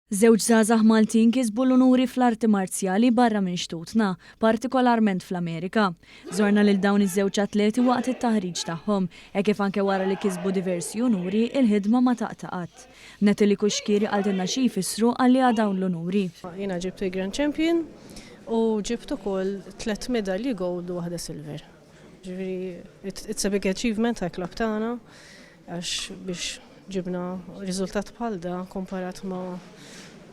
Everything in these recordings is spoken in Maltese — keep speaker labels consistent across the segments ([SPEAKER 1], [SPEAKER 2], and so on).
[SPEAKER 1] Żewġ żgħażagħ Maltin kisbu l-unuri fl-arti marzjali barra minn xtutna, partikolarment fl-Amerika. Żorna lil dawn iż-żewġ atleti waqt it-taħriġ tagħhom, kif anke wara li kisbu diversi unuri il-ħidma ma taqtaqat. Natalie Kuxkiri għaltilna xi jfissru għalli dawn l-unuri.
[SPEAKER 2] Jiena ġibtu Grand Champion u ġibtu ukoll 3 medalji gold u waħda silver. Ġifieri it's a big achievement ta' klab tagħna għax biex ġibna riżultat bħal da komparat ma'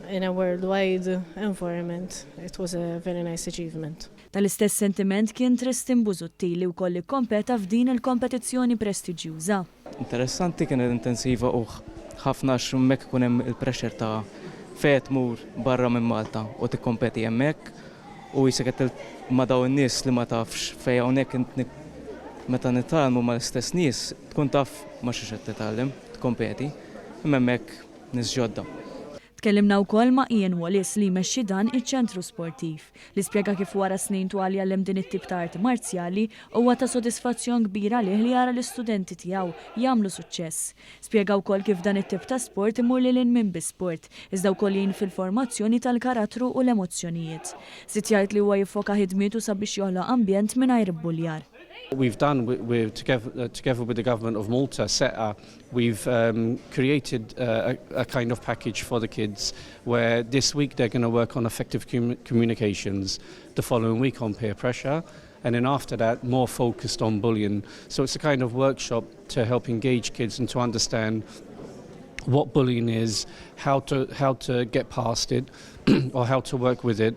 [SPEAKER 2] in a worldwide environment, it was a very nice achievement.
[SPEAKER 1] Tal-istess sentiment kien Tristan Buzutti li wkoll ikkompeta f'din il-kompetizzjoni prestiġjuża.
[SPEAKER 3] Interessanti kienet intensiva u ħafna x'hemmhekk ikun hemm il-pressure ta' fejn tmur barra minn Malta u tikkompeti hemmhekk u jisek ma' dawn in-nies li ma tafx fejn hawnhekk int meta nitalmu mal-istess nies tkun taf ma xi qed titgħallem, tkompeti, imma hemmhekk nies ġodda.
[SPEAKER 1] Tkellimna wkoll ma' Ian Wallis li jmexxi dan iċ-ċentru sportiv li spjega kif wara snin twal jgħallem din it-tip ta' arti marzjali huwa ta' sodisfazzjon kbira lih li jara l-istudenti tiegħu jagħmlu suċċess. Spjega wkoll kif dan it-tip ta' sport imur lil minn bisport, iżda wkoll jgħin fil-formazzjoni tal-karattru u l-emozzjonijiet. Sitt jgħid li huwa jiffoka ħidmietu sabiex joħloq ambjent mingħajr ibbuljar.
[SPEAKER 4] We've done together with the government of Malta, SETA, we've created a kind of package for the kids where this week they're going to work on effective communications, the following week on peer pressure, and then after that more focused on bullying. So it's a kind of workshop to help engage kids and to understand what bullying is, how to get past it or how to work with it.